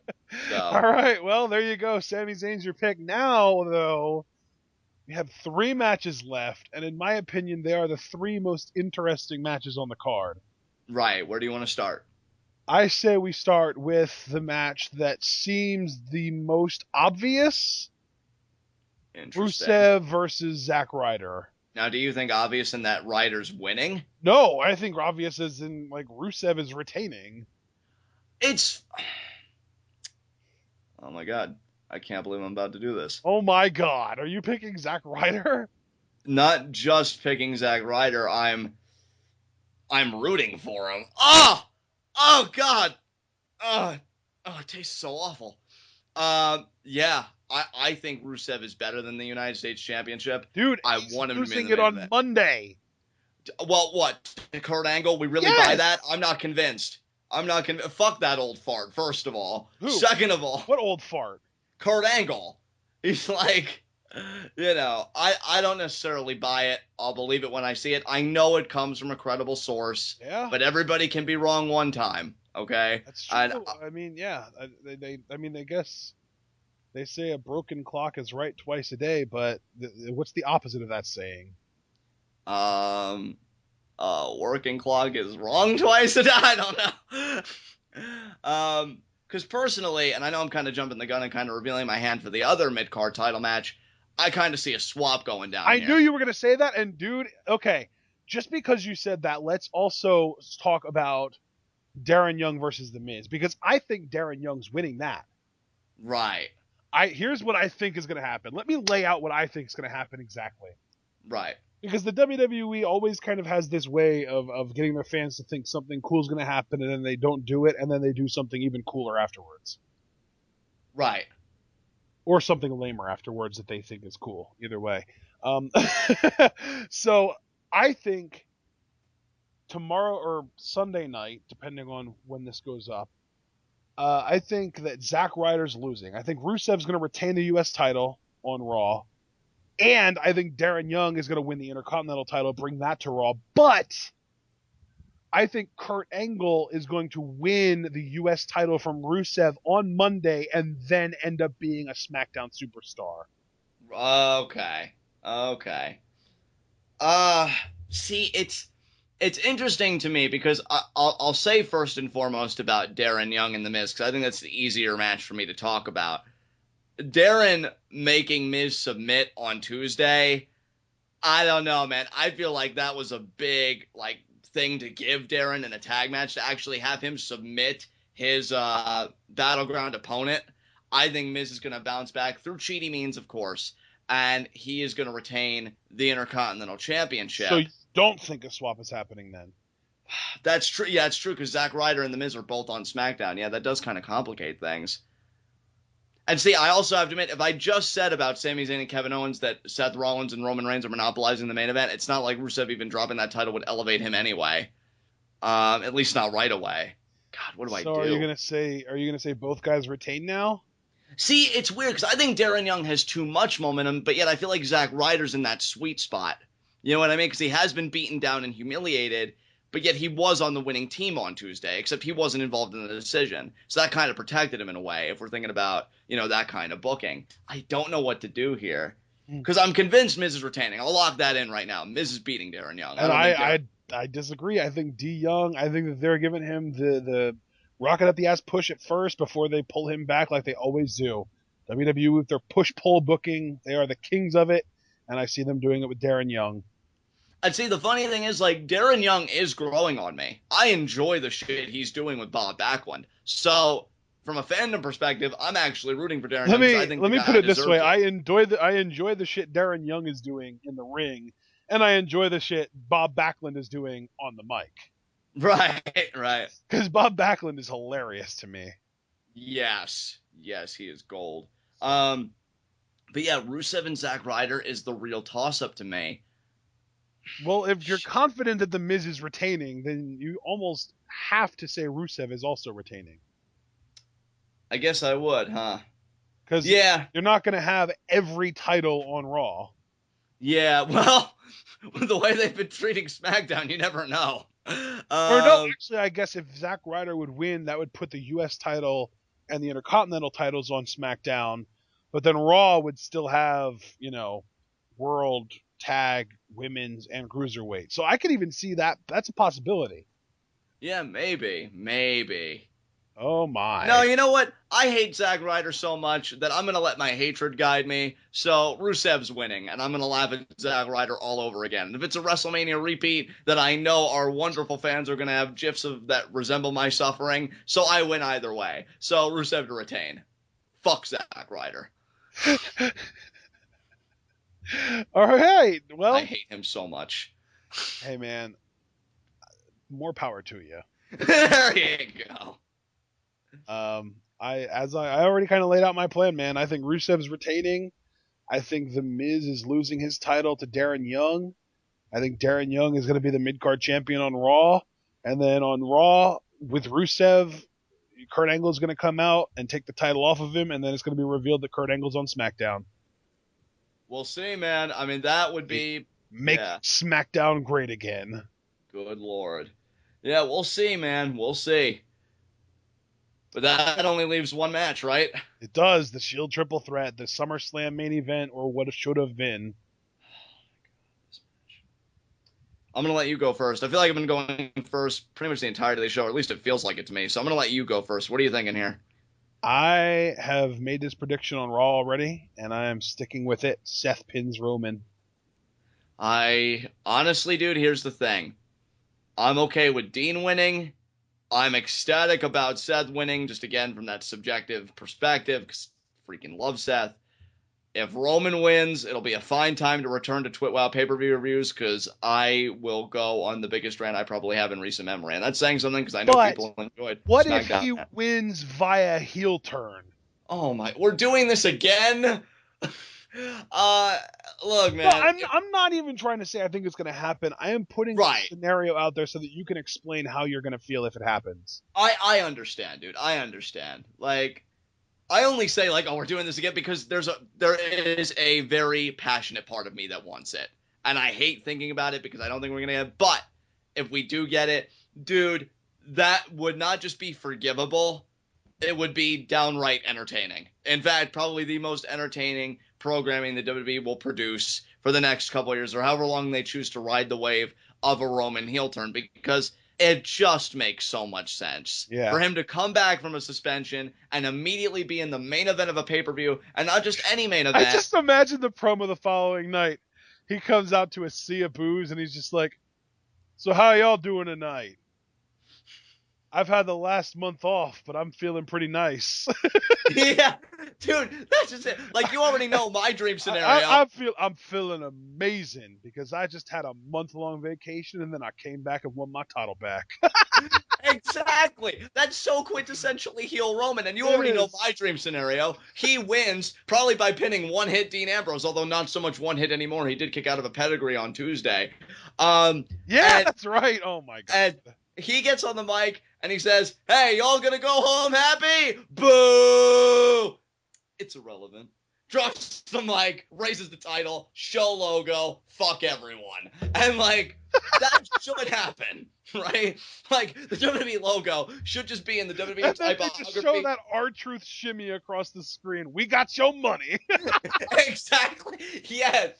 [SPEAKER 2] So.
[SPEAKER 1] All right, well, there you go. Sami Zayn's your pick. Now, though, we have 3 matches left, and in my opinion, they are the 3 most interesting matches on the card.
[SPEAKER 2] Right, where do you want to start?
[SPEAKER 1] I say we start with the match that seems the most obvious. Rusev versus Zack Ryder.
[SPEAKER 2] Now, do you think obvious in that Ryder's winning?
[SPEAKER 1] No, I think obvious as in, like, Rusev is retaining.
[SPEAKER 2] Oh my god. I can't believe I'm about to do this.
[SPEAKER 1] Oh my god. Are you picking Zack Ryder?
[SPEAKER 2] Not just picking Zack Ryder. I'm rooting for him. Oh god. It tastes so awful. Yeah. I think Rusev is better than the United States Championship.
[SPEAKER 1] Dude,
[SPEAKER 2] I want him to
[SPEAKER 1] losing it on Monday.
[SPEAKER 2] Well, what? Kurt Angle? We really buy that? I'm not convinced. I'm not gonna fuck that old fart. First of all,
[SPEAKER 1] Who?
[SPEAKER 2] second of all,
[SPEAKER 1] What old fart?
[SPEAKER 2] Kurt Angle. He's like, I don't necessarily buy it. I'll believe it when I see it. I know it comes from a credible source,
[SPEAKER 1] Yeah,
[SPEAKER 2] but everybody can be wrong one time. Okay,
[SPEAKER 1] that's true.
[SPEAKER 2] and
[SPEAKER 1] I mean, yeah, I guess they say a broken clock is right twice a day, but what's the opposite of that saying?
[SPEAKER 2] working clock is wrong twice a day. I don't know. Because personally, and I know I'm kind of jumping the gun and kind of revealing my hand for the other mid card title match, I kind of see a swap going down
[SPEAKER 1] I
[SPEAKER 2] here.
[SPEAKER 1] knew you were going to say that, and dude, okay, just because you said that, let's also talk about Darren Young versus The Miz, because I think Darren Young's winning that.
[SPEAKER 2] Right.
[SPEAKER 1] Here's what I think is going to happen. Let me lay out what I think is going to happen exactly.
[SPEAKER 2] Right.
[SPEAKER 1] Because the WWE always kind of has this way of getting their fans to think something cool is going to happen, and then they don't do it, and then they do something even cooler afterwards.
[SPEAKER 2] Right.
[SPEAKER 1] Or something lamer afterwards that they think is cool. Either way. So I think tomorrow or Sunday night, depending on when this goes up, I think that Zack Ryder's losing. I think Rusev's going to retain the U.S. title on Raw. And I think Darren Young is going to win the Intercontinental title, bring that to Raw. But I think Kurt Angle is going to win the U.S. title from Rusev on Monday and then end up being a SmackDown superstar.
[SPEAKER 2] Okay. Okay. See, it's interesting to me because I'll say first and foremost about Darren Young and The Miz, because I think that's the easier match for me to talk about. Darren making Miz submit on Tuesday, I don't know, man. I feel like that was a big thing to give Darren in a tag match, to actually have him submit his Battleground opponent. I think Miz is going to bounce back through cheaty means, of course, and he is going to retain the Intercontinental Championship.
[SPEAKER 1] So you don't think a swap is happening then?
[SPEAKER 2] That's true. Yeah, it's true, because Zack Ryder and The Miz are both on SmackDown. Yeah, that does kind of complicate things. And see, I also have to admit, if I just said about Sami Zayn and Kevin Owens that Seth Rollins and Roman Reigns are monopolizing the main event, it's not like Rusev even dropping that title would elevate him anyway. At least not right away. God, what do I do?
[SPEAKER 1] So are you gonna say both guys retain now?
[SPEAKER 2] See, it's weird because I think Darren Young has too much momentum, but yet I feel like Zack Ryder's in that sweet spot. You know what I mean? Because he has been beaten down and humiliated, but yet he was on the winning team on Tuesday, except he wasn't involved in the decision. So that kind of protected him in a way, if we're thinking about, that kind of booking. I don't know what to do here, because I'm convinced Miz is retaining. I'll lock that in right now. Miz is beating Darren Young.
[SPEAKER 1] And I disagree. I think D Young, I think that they're giving him the rocket up the ass push at first before they pull him back like they always do. WWE, with their push-pull booking, they are the kings of it, and I see them doing it with Darren Young.
[SPEAKER 2] I'd say the funny thing is, Darren Young is growing on me. I enjoy the shit he's doing with Bob Backlund. So, from a fandom perspective, I'm actually rooting for Darren Young.
[SPEAKER 1] Let me put it this way: I enjoy the shit Darren Young is doing in the ring, and I enjoy the shit Bob Backlund is doing on the mic.
[SPEAKER 2] Right.
[SPEAKER 1] Because Bob Backlund is hilarious to me.
[SPEAKER 2] Yes, he is gold. But yeah, Rusev and Zack Ryder is the real toss-up to me.
[SPEAKER 1] Well, if you're confident that The Miz is retaining, then you almost have to say Rusev is also retaining.
[SPEAKER 2] I guess I would, huh?
[SPEAKER 1] Because you're not going to have every title on Raw.
[SPEAKER 2] Yeah, well, with the way they've been treating SmackDown, you never know.
[SPEAKER 1] Or no, actually, I guess if Zack Ryder would win, that would put the U.S. title and the Intercontinental titles on SmackDown. But then Raw would still have, World, Tag, Women's, and Cruiserweight. So I could even see that. That's a possibility.
[SPEAKER 2] Yeah, maybe.
[SPEAKER 1] Oh, my.
[SPEAKER 2] No, you know what? I hate Zack Ryder so much that I'm going to let my hatred guide me. So Rusev's winning, and I'm going to laugh at Zack Ryder all over again. And if it's a WrestleMania repeat, that I know our wonderful fans are going to have gifs of that resemble my suffering, so I win either way. So Rusev to retain. Fuck Zack Ryder.
[SPEAKER 1] All right. Well,
[SPEAKER 2] I hate him so much.
[SPEAKER 1] Hey, man. More power to you.
[SPEAKER 2] There you go.
[SPEAKER 1] I already kind of laid out my plan, man. I think Rusev's retaining. I think The Miz is losing his title to Darren Young. I think Darren Young is going to be the mid-card champion on Raw. And then on Raw, with Rusev, Kurt Angle's going to come out and take the title off of him, and then it's going to be revealed that Kurt Angle's on SmackDown.
[SPEAKER 2] We'll see, man. I mean, that would be...
[SPEAKER 1] Make SmackDown great again.
[SPEAKER 2] Good Lord. Yeah, we'll see, man. We'll see. But that only leaves one match, right?
[SPEAKER 1] It does. The Shield triple threat, the SummerSlam main event, or what it should have been.
[SPEAKER 2] I'm going to let you go first. I feel like I've been going first pretty much the entirety of the show, or at least it feels like it to me. So I'm going to let you go first. What are you thinking here?
[SPEAKER 1] I have made this prediction on Raw already, and I am sticking with it. Seth pins Roman.
[SPEAKER 2] I honestly, dude, here's the thing. I'm okay with Dean winning. I'm ecstatic about Seth winning, just again from that subjective perspective, because I freaking love Seth. If Roman wins, it'll be a fine time to return to TwitWow pay-per-view reviews, because I will go on the biggest rant I probably have in recent memory. And that's saying something, because I know people enjoyed
[SPEAKER 1] what
[SPEAKER 2] SmackDown.
[SPEAKER 1] if he wins via heel turn?
[SPEAKER 2] Oh my, we're doing this again? Look, man.
[SPEAKER 1] No, I'm not even trying to say I think it's going to happen. I am putting a scenario out there so that you can explain how you're going to feel if it happens.
[SPEAKER 2] I understand, dude. I understand. Like, I only say, like, oh, we're doing this again because there is a very passionate part of me that wants it. And I hate thinking about it because I don't think we're going to get it. But if we do get it, dude, that would not just be forgivable. It would be downright entertaining. In fact, probably the most entertaining programming the WWE will produce for the next couple of years, or however long they choose to ride the wave of a Roman heel turn, because it just makes so much sense for him to come back from a suspension and immediately be in the main event of a pay-per-view, and not just any main event.
[SPEAKER 1] I just imagine the promo the following night. He comes out to a sea of booze and he's just like, so how y'all doing tonight? I've had the last month off, but I'm feeling pretty nice.
[SPEAKER 2] Yeah, dude, that's just it. Like, you already know my dream scenario.
[SPEAKER 1] I'm feeling amazing because I just had a month-long vacation and then I came back and won my title back.
[SPEAKER 2] Exactly. That's so quintessentially heel Roman, and you already know my dream scenario. He wins, probably by pinning one-hit Dean Ambrose, although not so much one hit anymore. He did kick out of a pedigree on Tuesday.
[SPEAKER 1] That's right. Oh, my God.
[SPEAKER 2] And he gets on the mic, and he says, hey, y'all gonna go home happy? Boo! It's irrelevant. Drops the mic, raises the title, show logo, fuck everyone. And, like, that should happen, right? Like, the WWE logo should just be in the WWE typography.
[SPEAKER 1] Just show that R-Truth shimmy across the screen. We got your money.
[SPEAKER 2] Exactly. Yes.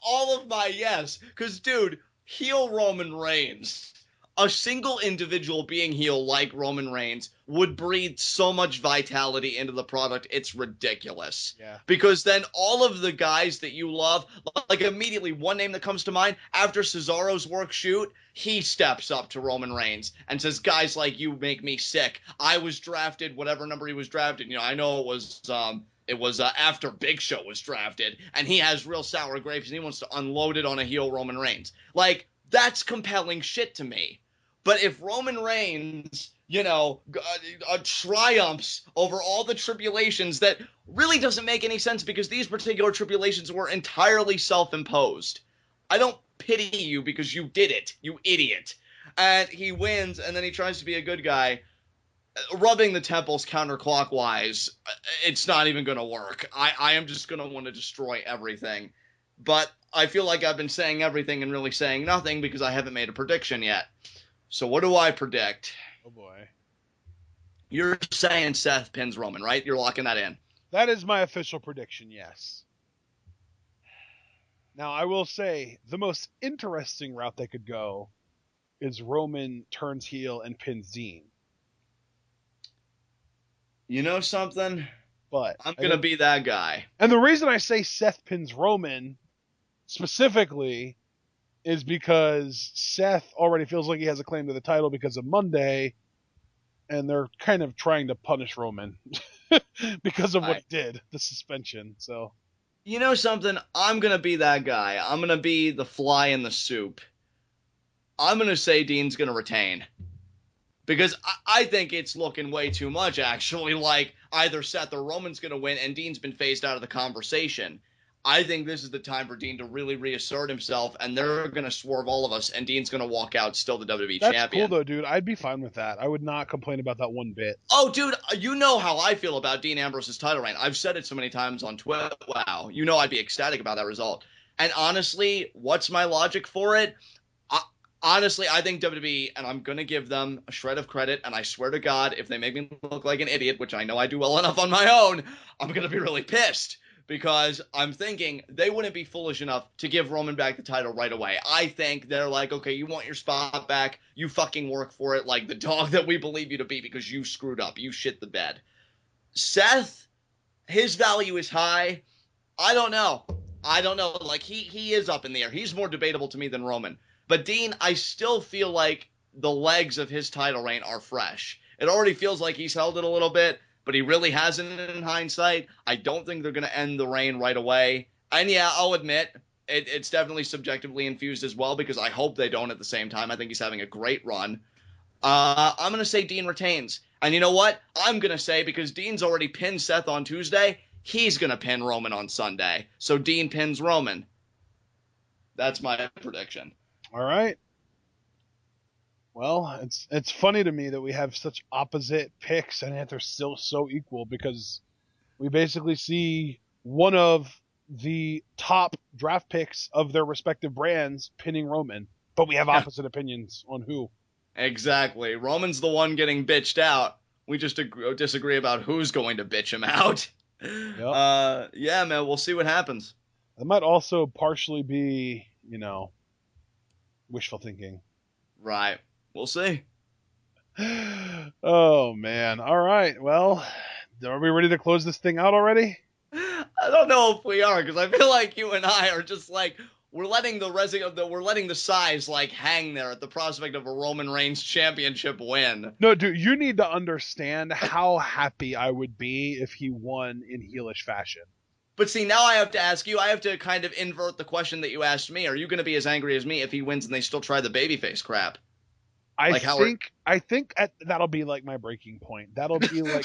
[SPEAKER 2] All of my yes. Because, dude, heel Roman Reigns, a single individual being heel like Roman Reigns would breathe so much vitality into the product, it's ridiculous.
[SPEAKER 1] Yeah.
[SPEAKER 2] Because then all of the guys that you love, like immediately one name that comes to mind, after Cesaro's work shoot, he steps up to Roman Reigns and says, guys like you make me sick. I was drafted, whatever number he was drafted. You know, I know it was after Big Show was drafted, and he has real sour grapes, and he wants to unload it on a heel Roman Reigns. Like, that's compelling shit to me. But if Roman Reigns, you know, triumphs over all the tribulations, that really doesn't make any sense because these particular tribulations were entirely self-imposed. I don't pity you because you did it, you idiot. And he wins, and then he tries to be a good guy. Rubbing the temples counterclockwise, it's not even going to work. I am just going to want to destroy everything. But I feel like I've been saying everything and really saying nothing because I haven't made a prediction yet. So what do I predict?
[SPEAKER 1] Oh, boy.
[SPEAKER 2] You're saying Seth pins Roman, right? You're locking that in.
[SPEAKER 1] That is my official prediction, yes. Now, I will say, the most interesting route they could go is Roman turns heel and pins Dean.
[SPEAKER 2] You know something?
[SPEAKER 1] But
[SPEAKER 2] I'm going to be that guy.
[SPEAKER 1] And the reason I say Seth pins Roman specifically is because Seth already feels like he has a claim to the title because of Monday, and they're kind of trying to punish Roman because of what he did, the suspension. So,
[SPEAKER 2] you know something? I'm going to be that guy. I'm going to be the fly in the soup. I'm going to say Dean's going to retain. Because I think it's looking way too much, actually, like either Seth or Roman's going to win, and Dean's been phased out of the conversation. I think this is the time for Dean to really reassert himself, and they're going to swerve all of us, and Dean's going to walk out still the WWE
[SPEAKER 1] That's cool,
[SPEAKER 2] champion.
[SPEAKER 1] though, dude. I'd be fine with that. I would not complain about that one bit.
[SPEAKER 2] Oh, dude, you know how I feel about Dean Ambrose's title reign. I've said it so many times on Twitter. Wow. You know I'd be ecstatic about that result. And honestly, what's my logic for it? Honestly, I think WWE, and I'm going to give them a shred of credit, and I swear to God, if they make me look like an idiot, which I know I do well enough on my own, I'm going to be really pissed. Because I'm thinking they wouldn't be foolish enough to give Roman back the title right away. I think they're like, okay, you want your spot back, you fucking work for it like the dog that we believe you to be because you screwed up, you shit the bed. Seth, his value is high. I don't know. Like, he is up in the air. He's more debatable to me than Roman. But Dean, I still feel like the legs of his title reign are fresh. It already feels like he's held it a little bit, but he really hasn't in hindsight. I don't think they're going to end the reign right away. And yeah, I'll admit, it's definitely subjectively infused as well, because I hope they don't at the same time. I think he's having a great run. I'm going to say Dean retains. And you know what? I'm going to say, because Dean's already pinned Seth on Tuesday, he's going to pin Roman on Sunday. So Dean pins Roman. That's my prediction.
[SPEAKER 1] All right. Well, it's funny to me that we have such opposite picks and yet they're still so equal, because we basically see one of the top draft picks of their respective brands pinning Roman, but we have opposite opinions on who.
[SPEAKER 2] Exactly. Roman's the one getting bitched out. We just disagree about who's going to bitch him out. Yep. Yeah, man, we'll see what happens.
[SPEAKER 1] That might also partially be, wishful thinking.
[SPEAKER 2] Right. We'll see.
[SPEAKER 1] Oh, man. All right. Well, are we ready to close this thing out already?
[SPEAKER 2] I don't know if we are, because I feel like you and I are just like, we're letting the size like hang there at the prospect of a Roman Reigns championship win.
[SPEAKER 1] No, dude, you need to understand how happy I would be if he won in heelish fashion.
[SPEAKER 2] But see, now I have to ask you, I have to kind of invert the question that you asked me. Are you going to be as angry as me if he wins and they still try the babyface crap?
[SPEAKER 1] I think that'll be like my breaking point. That'll be like,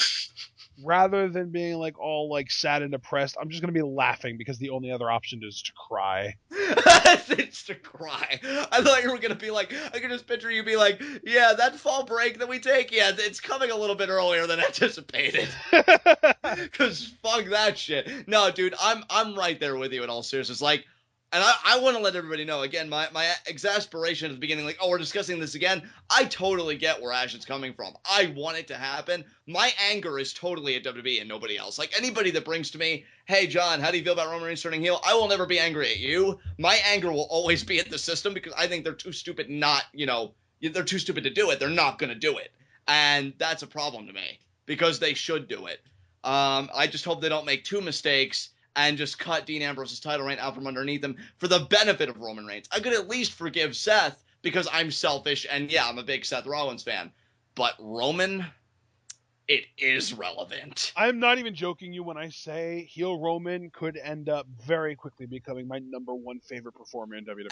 [SPEAKER 1] rather than being like all like sad and depressed, I'm just gonna be laughing because the only other option is to cry.
[SPEAKER 2] It's to cry. I thought you were gonna be like, I can just picture you be like, yeah, that fall break that we take, yeah, it's coming a little bit earlier than anticipated. Cause fuck that shit. No, dude, I'm right there with you in all seriousness. Like, and I want to let everybody know, again, my exasperation at the beginning, like, oh, we're discussing this again. I totally get where Ash is coming from. I want it to happen. My anger is totally at WWE and nobody else. Like, anybody that brings to me, hey, John, how do you feel about Roman Reigns turning heel? I will never be angry at you. My anger will always be at the system, because I think they're too stupid they're too stupid to do it. They're not going to do it. And that's a problem to me, because they should do it. I just hope they don't make two mistakes and just cut Dean Ambrose's title reign out from underneath him for the benefit of Roman Reigns. I could at least forgive Seth, because I'm selfish, and yeah, I'm a big Seth Rollins fan. But Roman, it is relevant.
[SPEAKER 1] I'm not even joking you when I say heel Roman could end up very quickly becoming my number one favorite performer in WWE.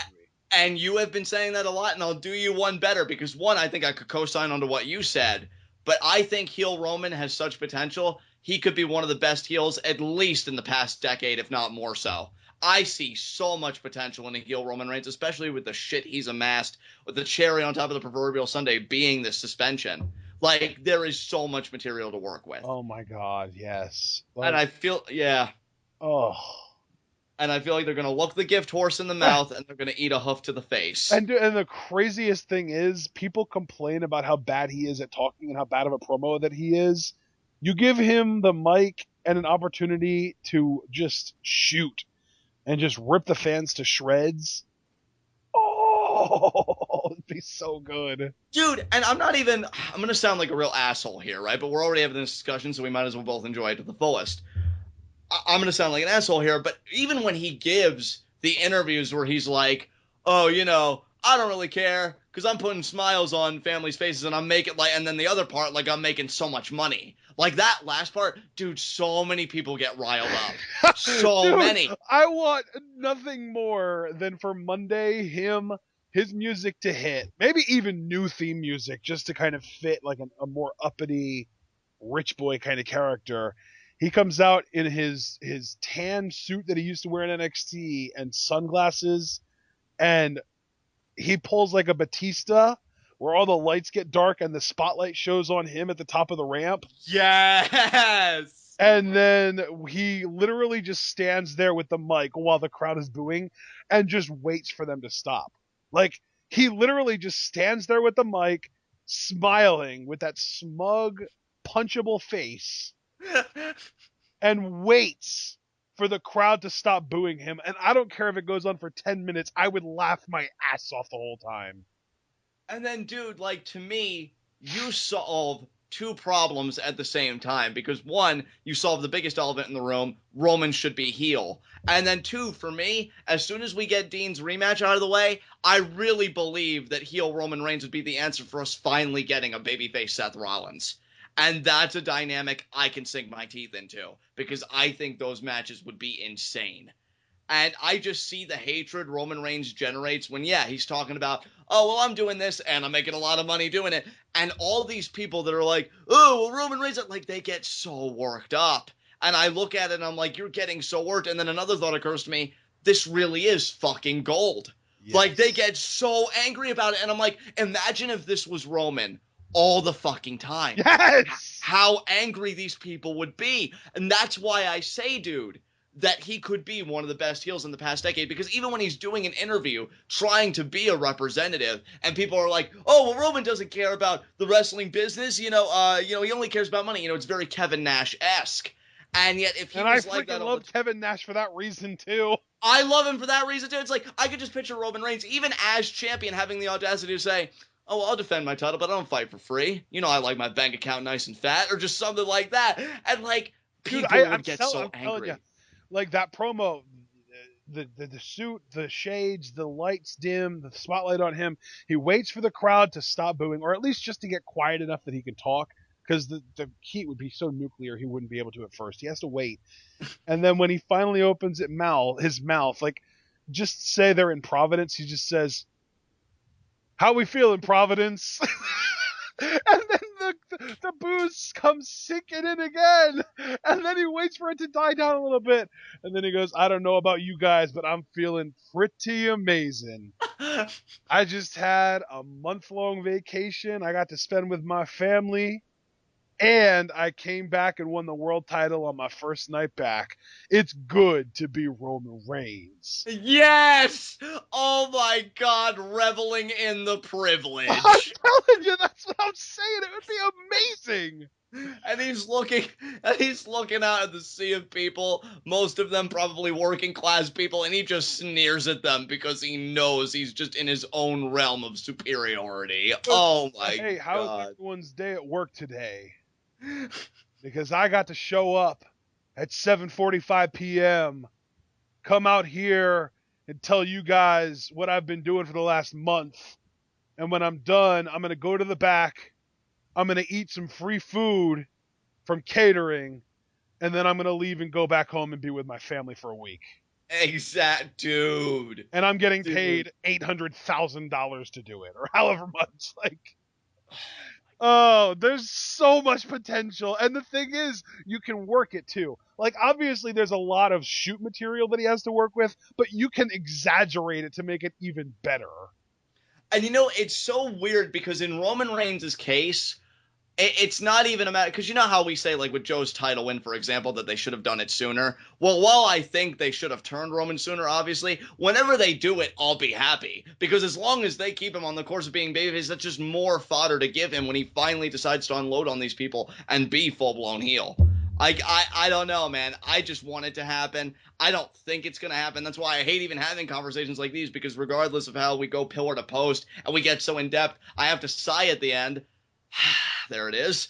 [SPEAKER 2] And you have been saying that a lot, and I'll do you one better, because one, I think I could co-sign onto what you said, but I think heel Roman has such potential. He could be one of the best heels, at least in the past decade, if not more so. I see so much potential in a heel Roman Reigns, especially with the shit he's amassed, with the cherry on top of the proverbial Sunday being the suspension. Like, there is so much material to work with.
[SPEAKER 1] Oh my God, yes.
[SPEAKER 2] Like, and I feel, yeah.
[SPEAKER 1] Oh.
[SPEAKER 2] And I feel like they're going to look the gift horse in the mouth and they're going to eat a hoof to the face.
[SPEAKER 1] And the craziest thing is, people complain about how bad he is at talking and how bad of a promo that he is. You give him the mic and an opportunity to just shoot and just rip the fans to shreds. Oh, it'd be so good.
[SPEAKER 2] Dude, and I'm going to sound like a real asshole here, right? But we're already having this discussion, so we might as well both enjoy it to the fullest. I'm going to sound like an asshole here, but even when he gives the interviews where he's like, oh, I don't really care because I'm putting smiles on families' faces and I'm making and then the other part, like, I'm making so much money. Like, that last part, dude, so many people get riled up. So
[SPEAKER 1] dude,
[SPEAKER 2] many.
[SPEAKER 1] I want nothing more than for Monday, his music to hit. Maybe even new theme music just to kind of fit like a more uppity rich boy kind of character. He comes out in his tan suit that he used to wear in NXT and sunglasses, and he pulls like a Batista where all the lights get dark and the spotlight shows on him at the top of the ramp.
[SPEAKER 2] Yes.
[SPEAKER 1] And then he literally just stands there with the mic while the crowd is booing and just waits for them to stop. Like, he literally just stands there with the mic, smiling with that smug, punchable face, and waits for the crowd to stop booing him. And I don't care if it goes on for 10 minutes. I would laugh my ass off the whole time.
[SPEAKER 2] And then, dude, like, to me, you solve two problems at the same time. Because, one, you solve the biggest elephant in the room. Roman should be heel. And then, two, for me, as soon as we get Dean's rematch out of the way, I really believe that heel Roman Reigns would be the answer for us finally getting a babyface Seth Rollins. And that's a dynamic I can sink my teeth into, because I think those matches would be insane. And I just see the hatred Roman Reigns generates when, yeah, he's talking about, oh, well, I'm doing this, and I'm making a lot of money doing it. And all these people that are like, oh, well, Roman Reigns, like, they get so worked up. And I look at it, and I'm like, you're getting so worked. And then another thought occurs to me, this really is fucking gold. Yes. Like, they get so angry about it. And I'm like, imagine if this was Roman all the fucking time.
[SPEAKER 1] Yes!
[SPEAKER 2] How angry these people would be. And that's why I say, dude, that he could be one of the best heels in the past decade, because even when he's doing an interview trying to be a representative and people are like, oh, well, Roman doesn't care about the wrestling business, he only cares about money. It's very Kevin Nash-esque. And yet if he was like that...
[SPEAKER 1] And I freaking love Kevin Nash for that reason, too.
[SPEAKER 2] I love him for that reason, too. It's like, I could just picture Roman Reigns, even as champion, having the audacity to say, oh, well, I'll defend my title, but I don't fight for free. I like my bank account nice and fat, or just something like that. And, like, people would get so angry.
[SPEAKER 1] Like, that promo, the suit, the shades, the lights dim, the spotlight on him, he waits for the crowd to stop booing, or at least just to get quiet enough that he can talk, because the heat would be so nuclear he wouldn't be able to at first. He has to wait. And then when he finally opens his mouth, like, just say they're in Providence, he just says, how we feeling, Providence? And then the booze comes sinking in again. And then he waits for it to die down a little bit. And then he goes, I don't know about you guys, but I'm feeling pretty amazing. I just had a month-long vacation I got to spend with my family. And I came back and won the world title on my first night back. It's good to be Roman Reigns.
[SPEAKER 2] Yes! Oh my God, reveling in the privilege.
[SPEAKER 1] I'm telling you, that's what I'm saying. It would be amazing.
[SPEAKER 2] And he's looking out at the sea of people, most of them probably working class people, and he just sneers at them because he knows he's just in his own realm of superiority. Oh my God.
[SPEAKER 1] Hey, how's everyone's day at work today? Because I got to show up at 7:45 p.m., come out here and tell you guys what I've been doing for the last month. And when I'm done, I'm going to go to the back. I'm going to eat some free food from catering. And then I'm going to leave and go back home and be with my family for a week.
[SPEAKER 2] Exact, dude.
[SPEAKER 1] And I'm getting paid $800,000 to do it, or however much. Like... Oh, there's so much potential. And the thing is, you can work it too. Like, obviously, there's a lot of shoot material that he has to work with, but you can exaggerate it to make it even better.
[SPEAKER 2] And it's so weird because in Roman Reigns' case, it's not even a matter, because you know how we say, like, with Joe's title win, for example, that they should have done it sooner? Well, while I think they should have turned Roman sooner, obviously, whenever they do it, I'll be happy. Because as long as they keep him on the course of being babyface, that's just more fodder to give him when he finally decides to unload on these people and be full-blown heel. I don't know, man. I just want it to happen. I don't think it's going to happen. That's why I hate even having conversations like these, because regardless of how we go pillar to post and we get so in-depth, I have to sigh at the end. There it is,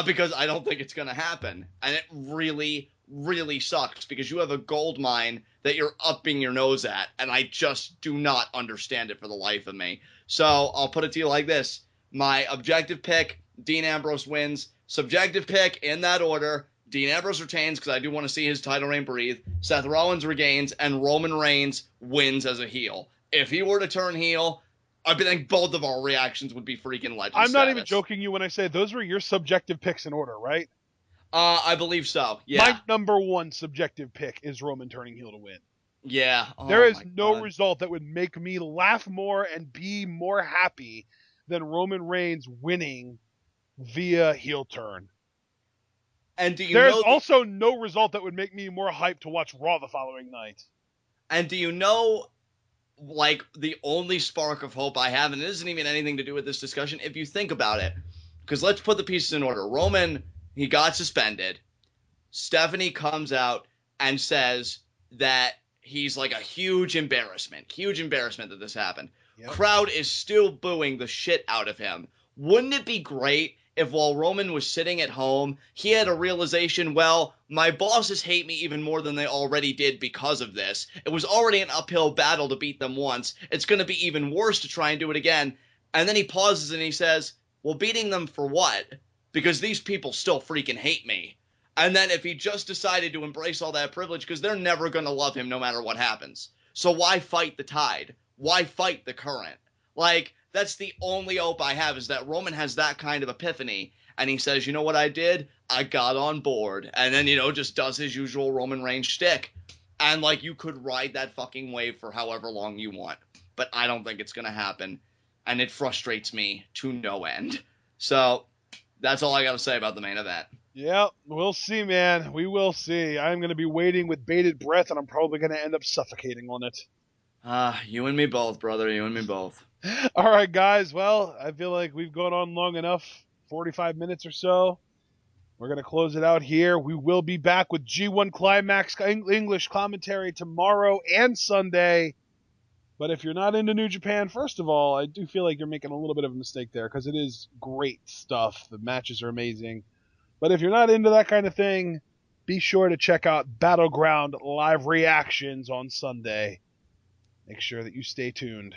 [SPEAKER 2] because I don't think it's going to happen. And it really, really sucks, because you have a gold mine that you're upping your nose at, and I just do not understand it for the life of me. So I'll put it to you like this. My objective pick, Dean Ambrose wins. Subjective pick, in that order, Dean Ambrose retains, because I do want to see his title reign breathe. Seth Rollins regains, and Roman Reigns wins as a heel. If he were to turn heel, I think both of our reactions would be freaking legend
[SPEAKER 1] I'm not even joking you when I say those were your subjective picks in order, right?
[SPEAKER 2] I believe so. Yeah.
[SPEAKER 1] My number one subjective pick is Roman turning heel to win.
[SPEAKER 2] Yeah.
[SPEAKER 1] There
[SPEAKER 2] Oh
[SPEAKER 1] is
[SPEAKER 2] my
[SPEAKER 1] no
[SPEAKER 2] God.
[SPEAKER 1] result that would make me laugh more and be more happy than Roman Reigns winning via heel turn.
[SPEAKER 2] And do you
[SPEAKER 1] There's
[SPEAKER 2] know the
[SPEAKER 1] also no result that would make me more hyped to watch Raw the following night.
[SPEAKER 2] and do you know like the only spark of hope I have, and it isn't even anything to do with this discussion, if you think about it, because let's put the pieces in order. Roman, he got suspended. Stephanie comes out and says that he's like a huge embarrassment that this happened.
[SPEAKER 1] Yep.
[SPEAKER 2] Crowd is still booing the shit out of him. Wouldn't it be great if while Roman was sitting at home, he had a realization, well, my bosses hate me even more than they already did because of this. It was already an uphill battle to beat them once. It's going to be even worse to try and do it again. And then he pauses and he says, well, beating them for what? Because these people still freaking hate me. And then if he just decided to embrace all that privilege, because they're never going to love him no matter what happens. So why fight the tide? Why fight the current? Like, that's the only hope I have, is that Roman has that kind of epiphany. And he says, you know what I did? I got on board. And then, just does his usual Roman Reigns shtick. And, like, you could ride that fucking wave for however long you want. But I don't think it's going to happen. And it frustrates me to no end. So, that's all I got to say about the main event.
[SPEAKER 1] Yeah, we'll see, man. We will see. I'm going to be waiting with bated breath, and I'm probably going to end up suffocating on it.
[SPEAKER 2] You and me both, brother. You and me both.
[SPEAKER 1] All right, guys. Well, I feel like we've gone on long enough, 45 minutes or so. We're going to close it out here. We will be back with G1 Climax English commentary tomorrow and Sunday. But if you're not into New Japan, first of all, I do feel like you're making a little bit of a mistake there, because it is great stuff. The matches are amazing. But if you're not into that kind of thing, be sure to check out Battleground live reactions on Sunday. Make sure that you stay tuned.